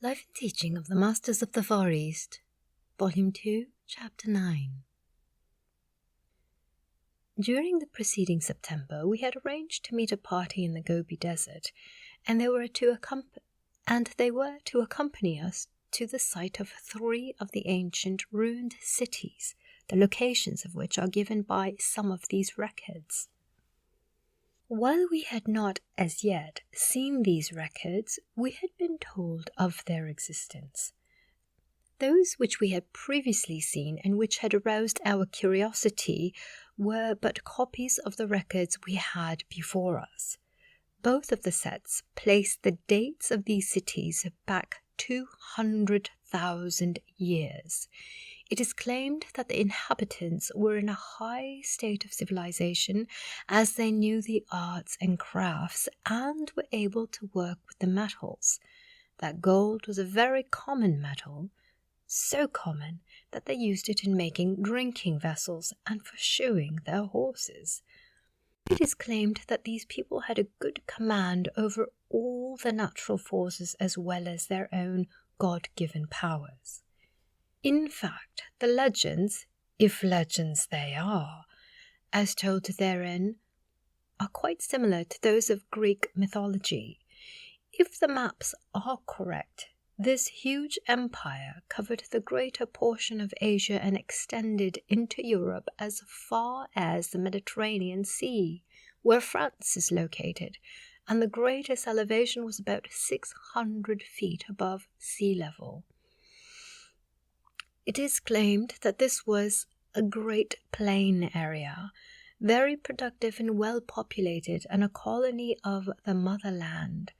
Life and Teaching of the Masters of the Far East, Volume 2, Chapter 9. During the preceding September, we had arranged to meet a party in the Gobi Desert, and they were to accompany us to the site of 3 of the ancient ruined cities, the locations of which are given by some of these records. While we had not as yet seen these records, we had been told of their existence. Those which we had previously seen and which had aroused our curiosity were but copies of the records we had before us. Both of the sets placed the dates of these cities back 200,000 years. It is claimed that the inhabitants were in a high state of civilization, as they knew the arts and crafts and were able to work with the metals. That gold was a very common metal, so common that they used it in making drinking vessels and for shoeing their horses. It is claimed that these people had a good command over all the natural forces as well as their own God-given powers. In fact, the legends, if legends they are, as told therein, are quite similar to those of Greek mythology. If the maps are correct, this huge empire covered the greater portion of Asia and extended into Europe as far as the Mediterranean Sea, where France is located, and the greatest elevation was about 600 feet above sea level. It is claimed that this was a great plain area, very productive and well populated, and a colony of the motherland.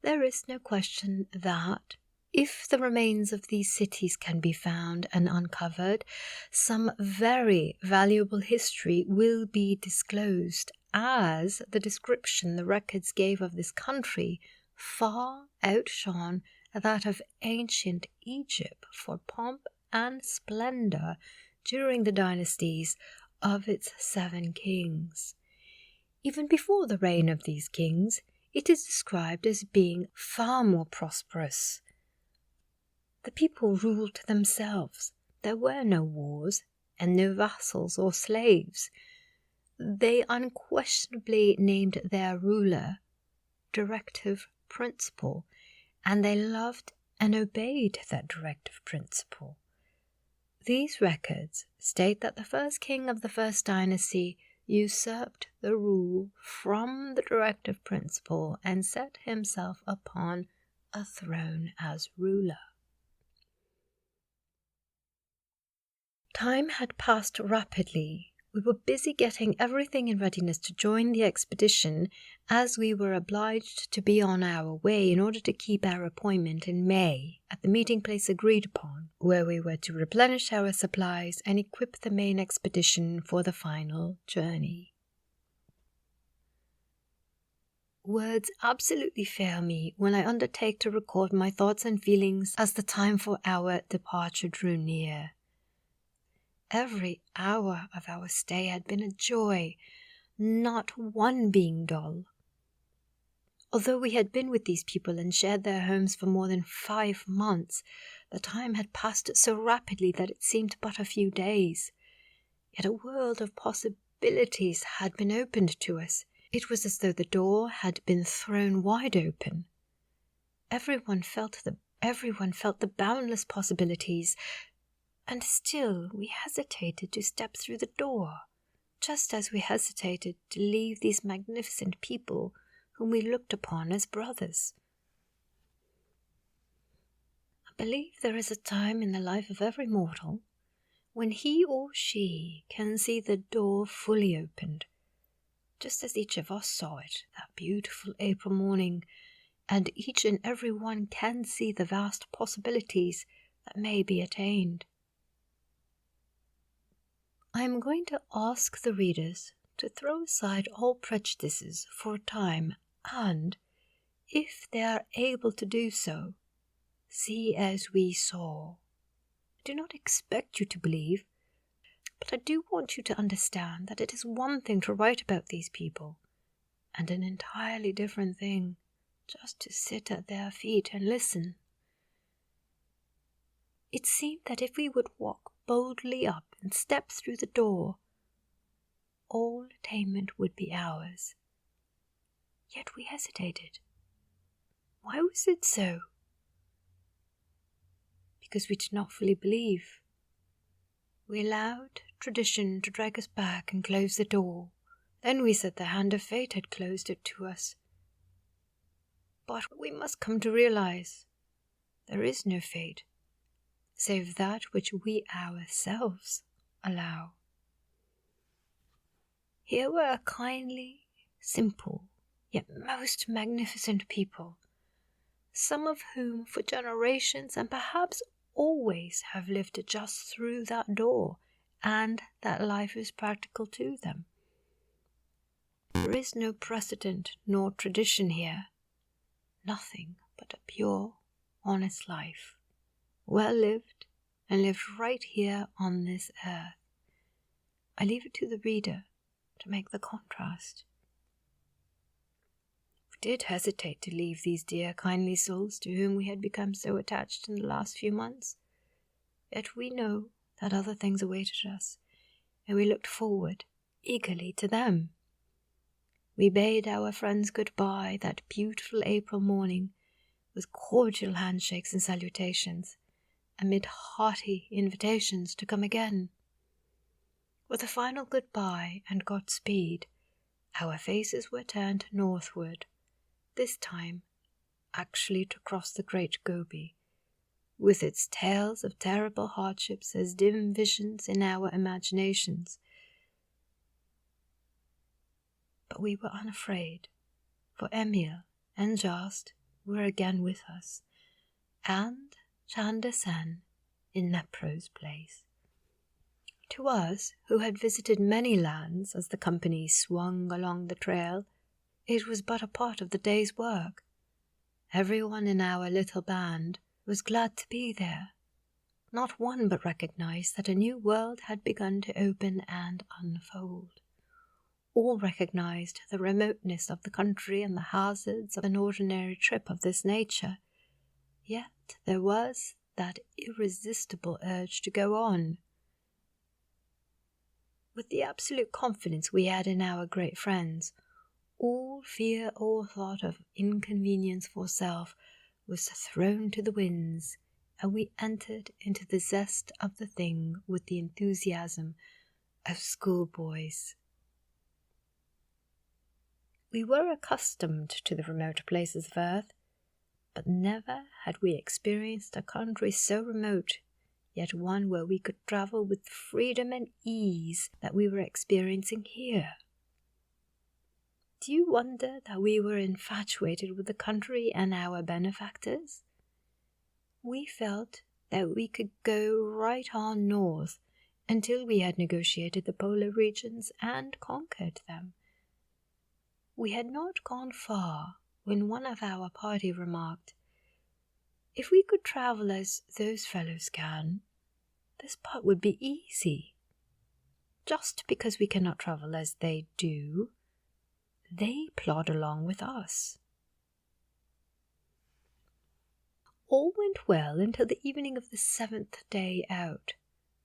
There is no question that, if the remains of these cities can be found and uncovered, some very valuable history will be disclosed, as the description the records gave of this country far outshone that of ancient Egypt for pomp and splendor during the dynasties of its 7 kings. Even before the reign of these kings, it is described as being far more prosperous. The people ruled themselves. There were no wars and no vassals or slaves. They unquestionably named their ruler directive principle, and they loved and obeyed that directive principle. These records state that the first king of the first dynasty usurped the rule from the directive principle and set himself upon a throne as ruler. Time had passed rapidly. We were busy getting everything in readiness to join the expedition, as we were obliged to be on our way in order to keep our appointment in May at the meeting place agreed upon, where we were to replenish our supplies and equip the main expedition for the final journey. Words absolutely fail me when I undertake to record my thoughts and feelings as the time for our departure drew near. Every hour of our stay had been a joy, not one being dull. Although we had been with these people and shared their homes for more than 5 months, the time had passed so rapidly that it seemed but a few days. Yet a world of possibilities had been opened to us. It was as though the door had been thrown wide open. Everyone felt the boundless possibilities, and still we hesitated to step through the door, just as we hesitated to leave these magnificent people whom we looked upon as brothers. I believe there is a time in the life of every mortal when he or she can see the door fully opened, just as each of us saw it that beautiful April morning, and each and every one can see the vast possibilities that may be attained. I am going to ask the readers to throw aside all prejudices for a time and, if they are able to do so, see as we saw. I do not expect you to believe, but I do want you to understand that it is one thing to write about these people, and an entirely different thing just to sit at their feet and listen. It seemed that if we would walk boldly up and step through the door, all attainment would be ours. Yet we hesitated. Why was it so? Because we did not fully believe. We allowed tradition to drag us back and close the door. Then we said the hand of fate had closed it to us. But we must come to realize there is no fate, save that which we ourselves allow. Here were a kindly, simple, yet most magnificent people, some of whom for generations and perhaps always have lived just through that door, and that life is practical to them. There is no precedent nor tradition here, nothing but a pure, honest life, well lived and lived right here on this earth. I leave it to the reader to make the contrast. We did hesitate to leave these dear, kindly souls to whom we had become so attached in the last few months. Yet we know that other things awaited us, and we looked forward eagerly to them. We bade our friends goodbye that beautiful April morning with cordial handshakes and salutations, amid hearty invitations to come again. With a final goodbye and Godspeed, our faces were turned northward, this time actually to cross the great Gobi, with its tales of terrible hardships as dim visions in our imaginations. But we were unafraid, for Emil and Jost were again with us, and Ch9 in Nepro's place. To us, who had visited many lands as the company swung along the trail, it was but a part of the day's work. Everyone in our little band was glad to be there. Not one but recognized that a new world had begun to open and unfold. All recognized the remoteness of the country and the hazards of an ordinary trip of this nature. Yet there was that irresistible urge to go on. With the absolute confidence we had in our great friends, all fear or thought of inconvenience for self was thrown to the winds, and we entered into the zest of the thing with the enthusiasm of schoolboys. We were accustomed to the remote places of earth, but never had we experienced a country so remote, yet one where we could travel with freedom and ease that we were experiencing here. Do you wonder that we were infatuated with the country and our benefactors? We felt that we could go right on north until we had negotiated the polar regions and conquered them. We had not gone far when one of our party remarked, "If we could travel as those fellows can, this part would be easy. Just because we cannot travel as they do, they plod along with us." All went well until the evening of the 7th day out.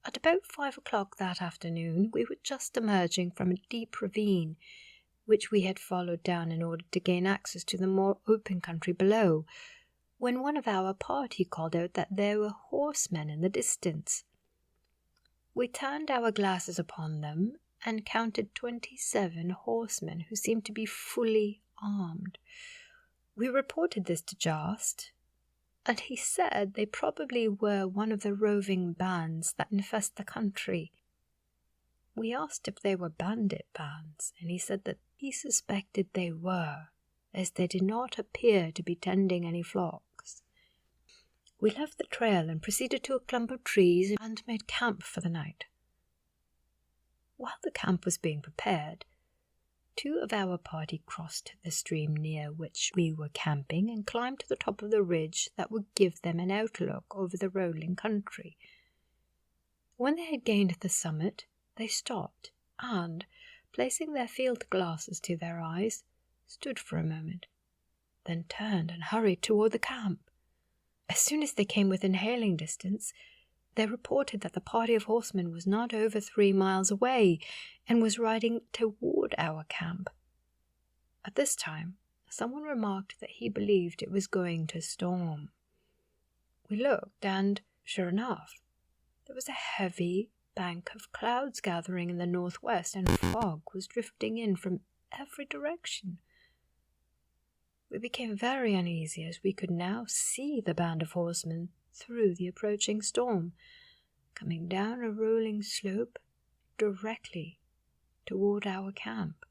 At about 5 o'clock that afternoon, we were just emerging from a deep ravine, which we had followed down in order to gain access to the more open country below, when one of our party called out that there were horsemen in the distance. We turned our glasses upon them and counted 27 horsemen who seemed to be fully armed. We reported this to Jost, and he said they probably were one of the roving bands that infest the country. We asked if they were bandit bands, and he said that he suspected they were, as they did not appear to be tending any flocks. We left the trail and proceeded to a clump of trees and made camp for the night. While the camp was being prepared, 2 of our party crossed the stream near which we were camping and climbed to the top of the ridge that would give them an outlook over the rolling country. When they had gained the summit, they stopped and, placing their field glasses to their eyes, stood for a moment, then turned and hurried toward the camp. As soon as they came within hailing distance, they reported that the party of horsemen was not over 3 miles away and was riding toward our camp. At this time, someone remarked that he believed it was going to storm. We looked, and, sure enough, there was a heavy bank of clouds gathering in the northwest, and fog was drifting in from every direction. We became very uneasy as we could now see the band of horsemen through the approaching storm, coming down a rolling slope directly toward our camp.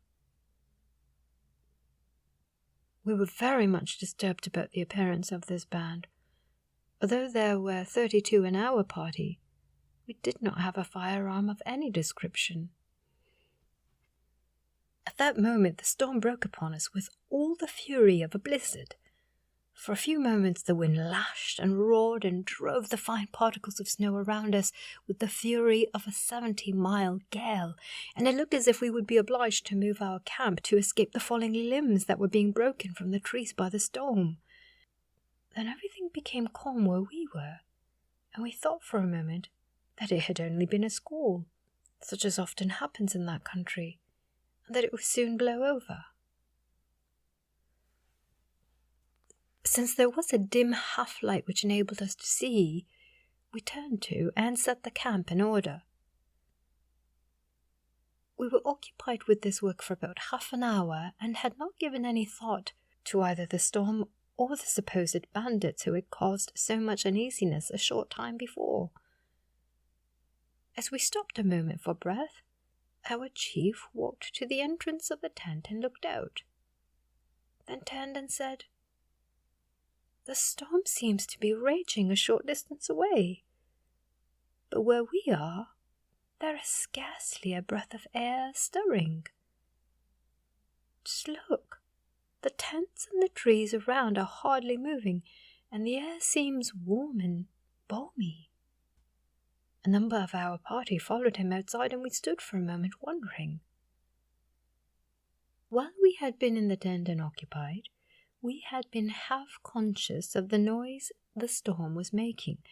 We were very much disturbed about the appearance of this band. Although there were 32 in our party, we did not have a firearm of any description. At that moment the storm broke upon us with all the fury of a blizzard. For a few moments the wind lashed and roared and drove the fine particles of snow around us with the fury of a 70-mile gale, and it looked as if we would be obliged to move our camp to escape the falling limbs that were being broken from the trees by the storm. Then everything became calm where we were, and we thought for a moment that it had only been a squall, such as often happens in that country, and that it would soon blow over. Since there was a dim half-light which enabled us to see, we turned to and set the camp in order. We were occupied with this work for about half an hour and had not given any thought to either the storm or the supposed bandits who had caused so much uneasiness a short time before. As we stopped a moment for breath, our chief walked to the entrance of the tent and looked out, then turned and said, "The storm seems to be raging a short distance away, but where we are, there is scarcely a breath of air stirring. Just look, the tents and the trees around are hardly moving, and the air seems warm and balmy." A number of our party followed him outside, and we stood for a moment wondering. While we had been in the tent and occupied, we had been half conscious of the noise the storm was making,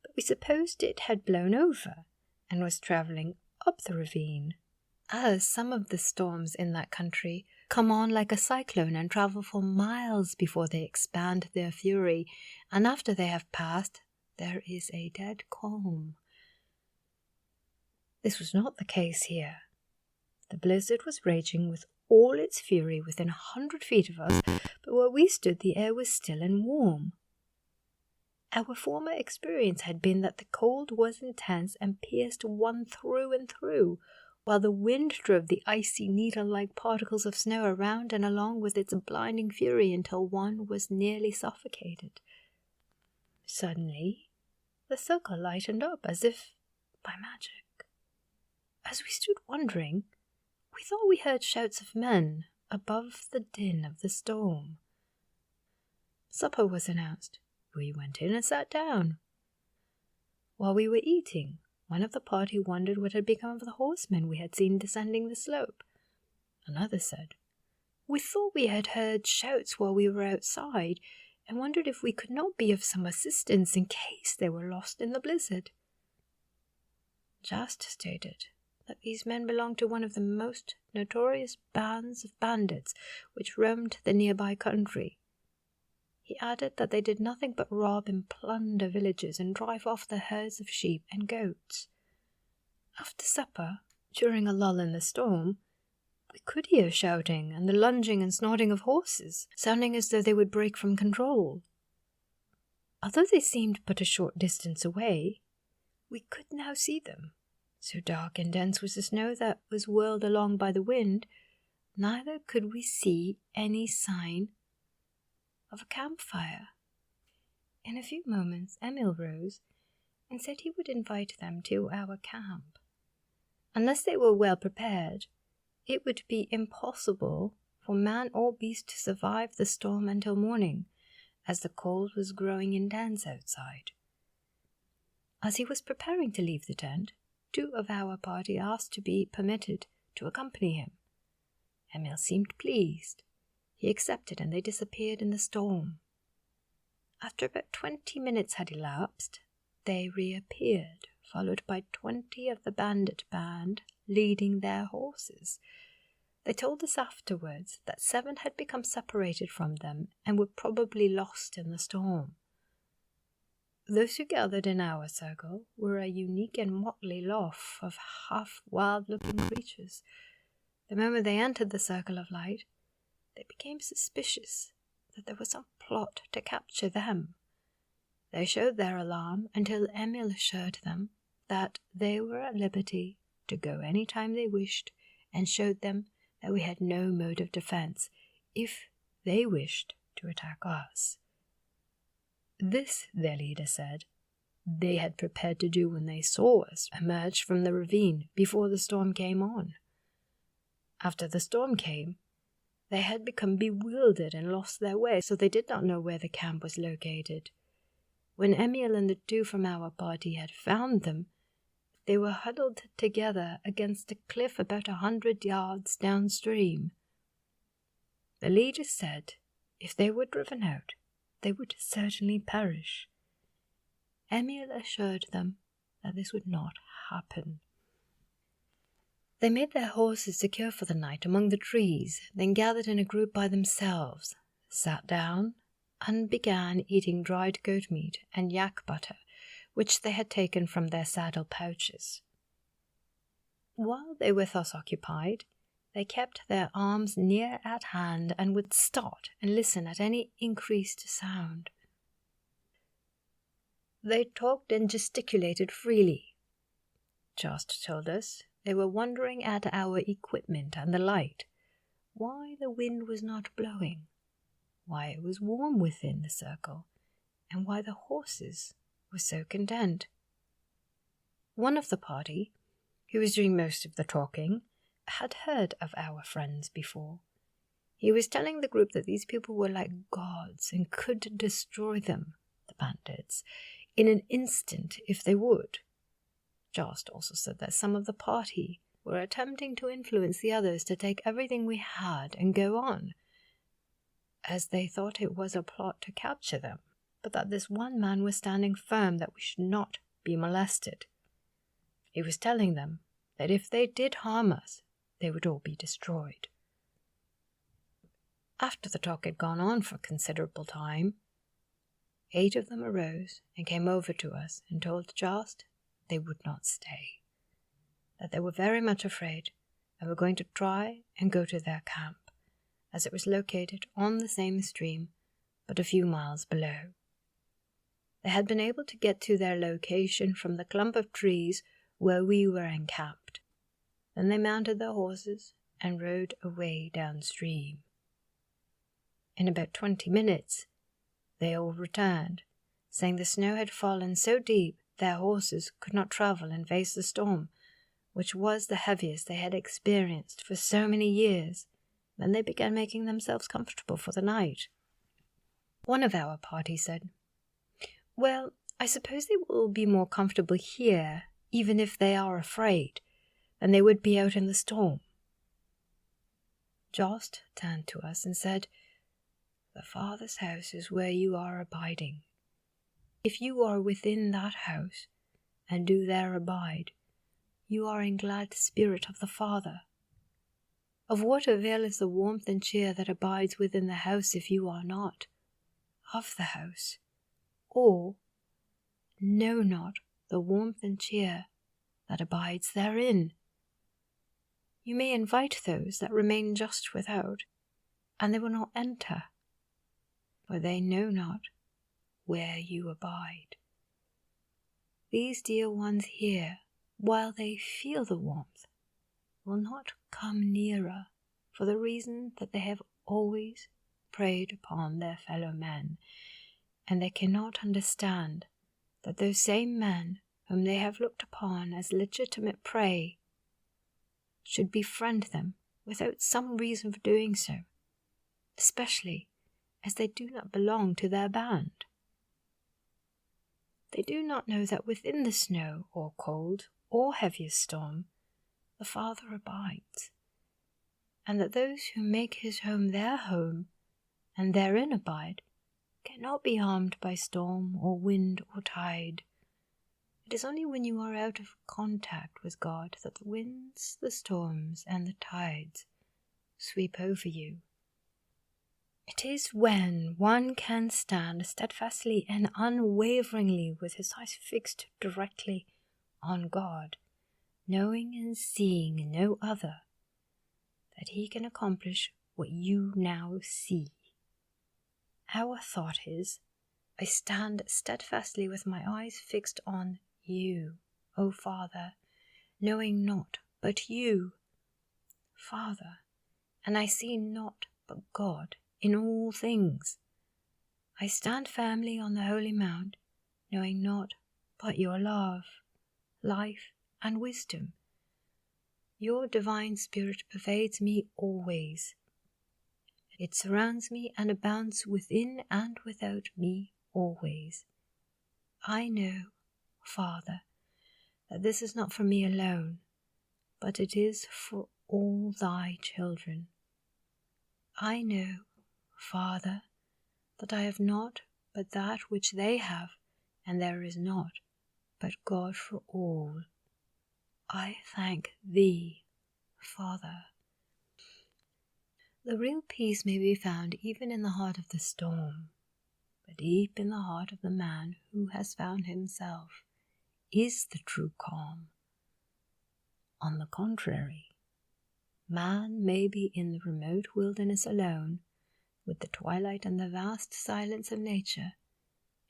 but we supposed it had blown over and was travelling up the ravine, as some of the storms in that country come on like a cyclone and travel for miles before they expand their fury, and after they have passed, there is a dead calm. This was not the case here. The blizzard was raging with all its fury within 100 feet of us, but where we stood the air was still and warm. Our former experience had been that the cold was intense and pierced one through and through, while the wind drove the icy needle-like particles of snow around and along with its blinding fury until one was nearly suffocated. Suddenly, the circle lightened up as if by magic. As we stood wondering, we thought we heard shouts of men above the din of the storm. Supper was announced. We went in and sat down. While we were eating, one of the party wondered what had become of the horsemen we had seen descending the slope. Another said, "We thought we had heard shouts while we were outside, and wondered if we could not be of some assistance in case they were lost in the blizzard." Just stated that these men belonged to one of the most notorious bands of bandits which roamed the nearby country. He added that they did nothing but rob and plunder villages and drive off the herds of sheep and goats. After supper, during a lull in the storm, we could hear shouting and the lunging and snorting of horses, sounding as though they would break from control. Although they seemed but a short distance away, we could now see them. So dark and dense was the snow that was whirled along by the wind, neither could we see any sign of a campfire. In a few moments Emil rose and said he would invite them to our camp. Unless they were well prepared, it would be impossible for man or beast to survive the storm until morning, as the cold was growing intense outside. As he was preparing to leave the tent, 2 of our party asked to be permitted to accompany him. Emil seemed pleased. He accepted, and they disappeared in the storm. After about 20 minutes had elapsed, they reappeared, followed by 20 of the bandit band leading their horses. They told us afterwards that 7 had become separated from them and were probably lost in the storm. Those who gathered in our circle were a unique and motley lot of half-wild-looking creatures. The moment they entered the circle of light, they became suspicious that there was some plot to capture them. They showed their alarm until Emil assured them that they were at liberty to go any time they wished, and showed them that we had no mode of defense if they wished to attack us. This, their leader said, they had prepared to do when they saw us emerge from the ravine before the storm came on. After the storm came, they had become bewildered and lost their way, so they did not know where the camp was located. When Emil and the 2 from our party had found them, they were huddled together against a cliff about 100 yards downstream. The leader said if they were driven out, they would certainly perish. Emil assured them that this would not happen. They made their horses secure for the night among the trees, then gathered in a group by themselves, sat down, and began eating dried goat meat and yak butter, which they had taken from their saddle pouches. While they were thus occupied, they kept their arms near at hand and would start and listen at any increased sound. They talked and gesticulated freely. Just told us they were wondering at our equipment and the light, why the wind was not blowing, why it was warm within the circle, and why the horses were so content. One of the party, who was doing most of the talking, had heard of our friends before. He was telling the group that these people were like gods and could destroy them, the bandits, in an instant if they would. Jost also said that some of the party were attempting to influence the others to take everything we had and go on, as they thought it was a plot to capture them, but that this one man was standing firm that we should not be molested. He was telling them that if they did harm us, they would all be destroyed. After the talk had gone on for a considerable time, 8 of them arose and came over to us and told Jost they would not stay, that they were very much afraid and were going to try and go to their camp, as it was located on the same stream but a few miles below. They had been able to get to their location from the clump of trees where we were encamped. Then they mounted their horses and rode away downstream. In about 20 minutes, they all returned, saying the snow had fallen so deep their horses could not travel and face the storm, which was the heaviest they had experienced for so many years. Then they began making themselves comfortable for the night. One of our party said, "Well, I suppose they will be more comfortable here, even if they are afraid, than they would be out in the storm." Jost turned to us and said, "The Father's house is where you are abiding. If you are within that house and do there abide, you are in glad spirit of the Father. Of what avail is the warmth and cheer that abides within the house if you are not of the house, or know not the warmth and cheer that abides therein? You may invite those that remain just without, and they will not enter, for they know not where you abide. These dear ones here, while they feel the warmth, will not come nearer, for the reason that they have always preyed upon their fellow men, and they cannot understand that those same men whom they have looked upon as legitimate prey should befriend them without some reason for doing so, especially as they do not belong to their band. They do not know that within the snow or cold or heaviest storm the Father abides, and that those who make his home their home and therein abide cannot be harmed by storm or wind or tide, It is only when you are out of contact with God that the winds, the storms, and the tides sweep over you. It is when one can stand steadfastly and unwaveringly with his eyes fixed directly on God, knowing and seeing no other, that he can accomplish what you now see. Our thought is, I stand steadfastly with my eyes fixed on you, O Father, knowing naught but you, Father, and I see naught but God in all things. I stand firmly on the holy mount, knowing naught but your love, life, and wisdom. Your divine spirit pervades me always. It surrounds me and abounds within and without me always. I know, Father, that this is not for me alone, but it is for all thy children. I know, Father, that I have not but that which they have, and there is not but God for all. I thank thee, Father. The real peace may be found even in the heart of the storm, but deep in the heart of the man who has found himself is the true calm. On the contrary, man may be in the remote wilderness alone, with the twilight and the vast silence of nature,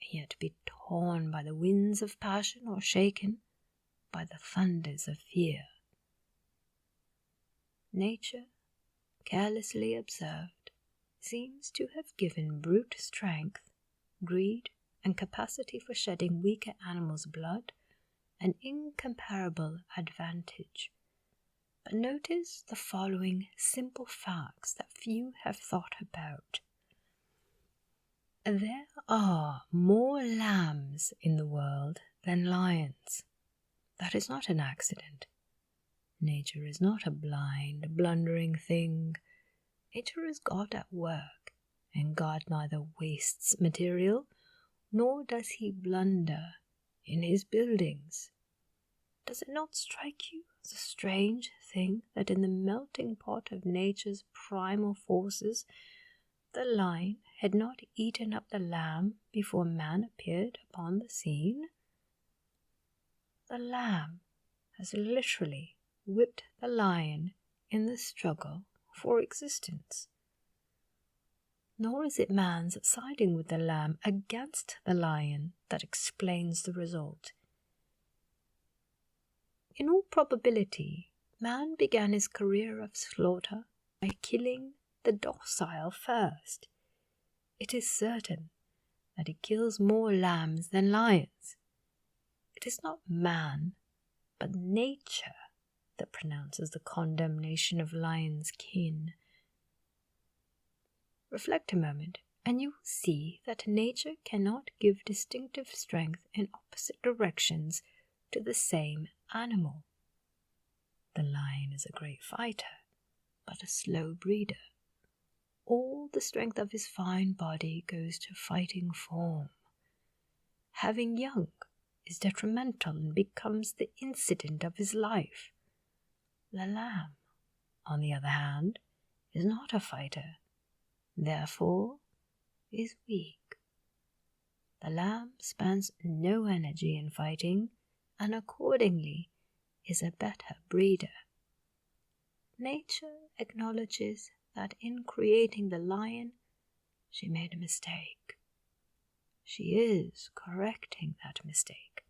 and yet be torn by the winds of passion or shaken by the thunders of fear. Nature, carelessly observed, seems to have given brute strength, greed, and capacity for shedding weaker animals' blood an incomparable advantage. But notice the following simple facts that few have thought about. There are more lambs in the world than lions. That is not an accident. Nature is not a blind, blundering thing. Nature is God at work, and God neither wastes material, nor does he blunder in his buildings. Does it not strike you as a strange thing that in the melting pot of nature's primal forces, the lion had not eaten up the lamb before man appeared upon the scene? The lamb has literally whipped the lion in the struggle for existence. Nor is it man's siding with the lamb against the lion that explains the result. In all probability, man began his career of slaughter by killing the docile first. It is certain that he kills more lambs than lions. It is not man, but nature that pronounces the condemnation of lions' kin. Reflect a moment, and you will see that nature cannot give distinctive strength in opposite directions to the same animal. The lion is a great fighter, but a slow breeder. All the strength of his fine body goes to fighting form. Having young is detrimental and becomes the incident of his life. The lamb, on the other hand, is not a fighter, therefore is weak. The lamb spends no energy in fighting, and accordingly is a better breeder. Nature acknowledges that in creating the lion she made a mistake. She is correcting that mistake.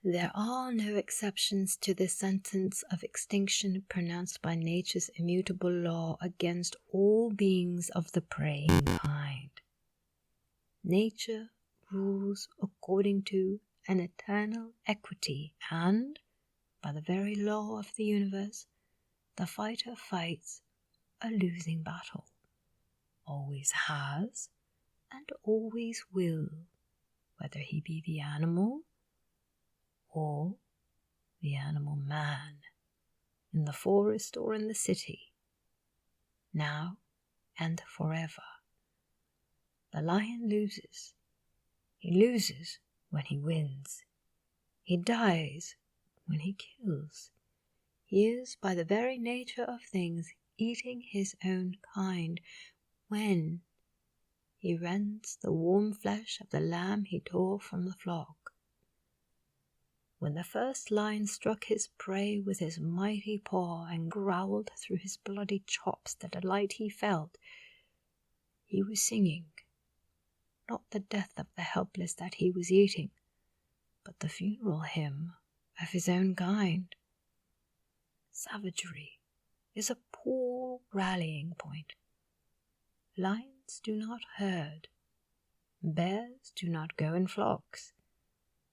There are no exceptions to the sentence of extinction pronounced by nature's immutable law against all beings of the preying kind. Nature rules according to an eternal equity, and, by the very law of the universe, the fighter fights a losing battle, always has, and always will, whether he be the animal or the animal man, in the forest or in the city, now and forever. The lion loses. He loses when he wins. He dies when he kills. He is, by the very nature of things, eating his own kind when he rends the warm flesh of the lamb he tore from the flock. When the first lion struck his prey with his mighty paw and growled through his bloody chops the delight he felt, he was singing, not the death of the helpless that he was eating, but the funeral hymn of his own kind. Savagery is a poor rallying point. Lions do not herd. Bears do not go in flocks.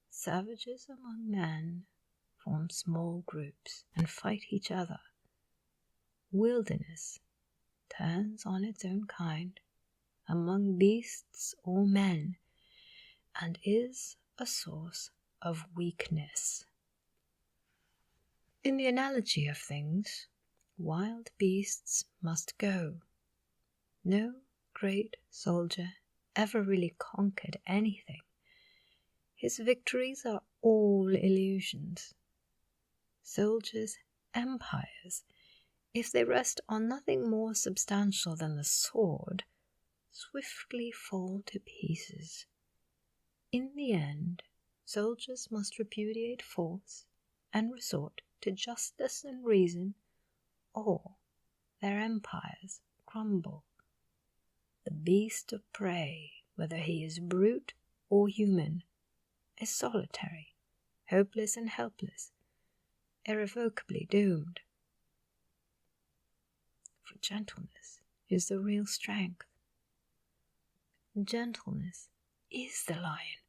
Savages among men form small groups and fight each other. Wilderness turns on its own kind among beasts or men and is a source of weakness. In the analogy of things, wild beasts must go. No great soldier ever really conquered anything. His victories are all illusions. Soldiers' empires, if they rest on nothing more substantial than the sword, swiftly fall to pieces. In the end, soldiers must repudiate force and resort to justice and reason, or their empires crumble. The beast of prey, whether he is brute or human, is solitary, hopeless and helpless, irrevocably doomed. For gentleness is the real strength. Gentleness is the lion,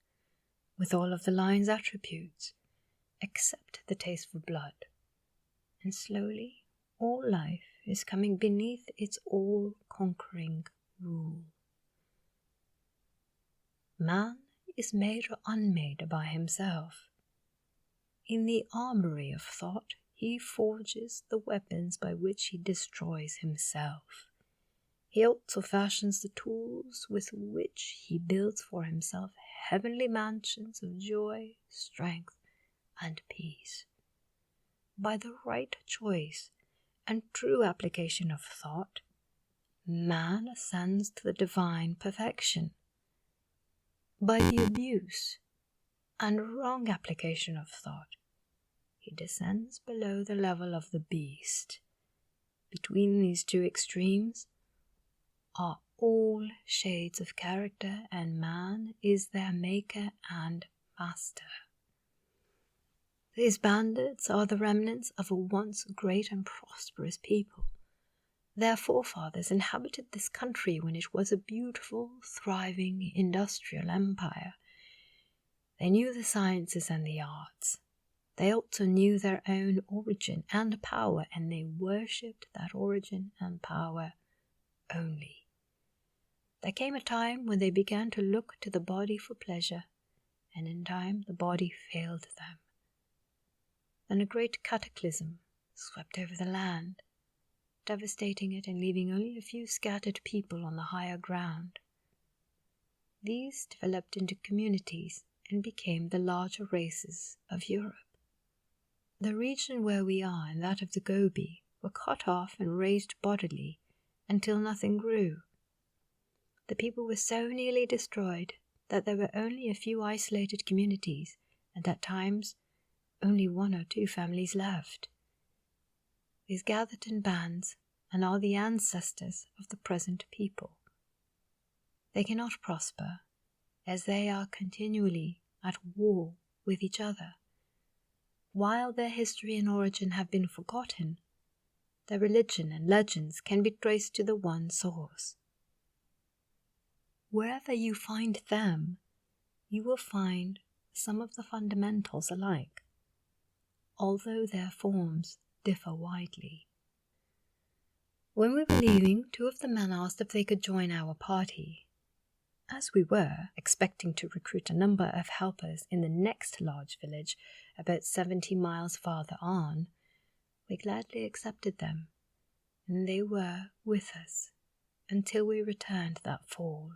with all of the lion's attributes, except the taste for blood. And slowly, all life is coming beneath its all-conquering rule. Man is made or unmade by himself. In the armory of thought, he forges the weapons by which he destroys himself. He also fashions the tools with which he builds for himself heavenly mansions of joy, strength, and peace. By the right choice and true application of thought, man ascends to the divine perfection. By the abuse and wrong application of thought, he descends below the level of the beast. Between these two extremes are all shades of character, and man is their maker and master. These bandits are the remnants of a once great and prosperous people. Their forefathers inhabited this country when it was a beautiful, thriving, industrial empire. They knew the sciences and the arts. They also knew their own origin and power, and they worshipped that origin and power only. There came a time when they began to look to the body for pleasure, and in time the body failed them. Then a great cataclysm swept over the land, devastating it and leaving only a few scattered people on the higher ground. These developed into communities and became the larger races of Europe. The region where we are and that of the Gobi were cut off and raised bodily until nothing grew. The people were so nearly destroyed that there were only a few isolated communities, and at times only 1 or 2 families left. These gathered in bands and are the ancestors of the present people. They cannot prosper, as they are continually at war with each other. While their history and origin have been forgotten, their religion and legends can be traced to the one source. Wherever you find them, you will find some of the fundamentals alike, although their forms differ widely. When we were leaving, 2 of the men asked if they could join our party. As we were expecting to recruit a number of helpers in the next large village, about 70 miles farther on, we gladly accepted them, and they were with us until we returned that fall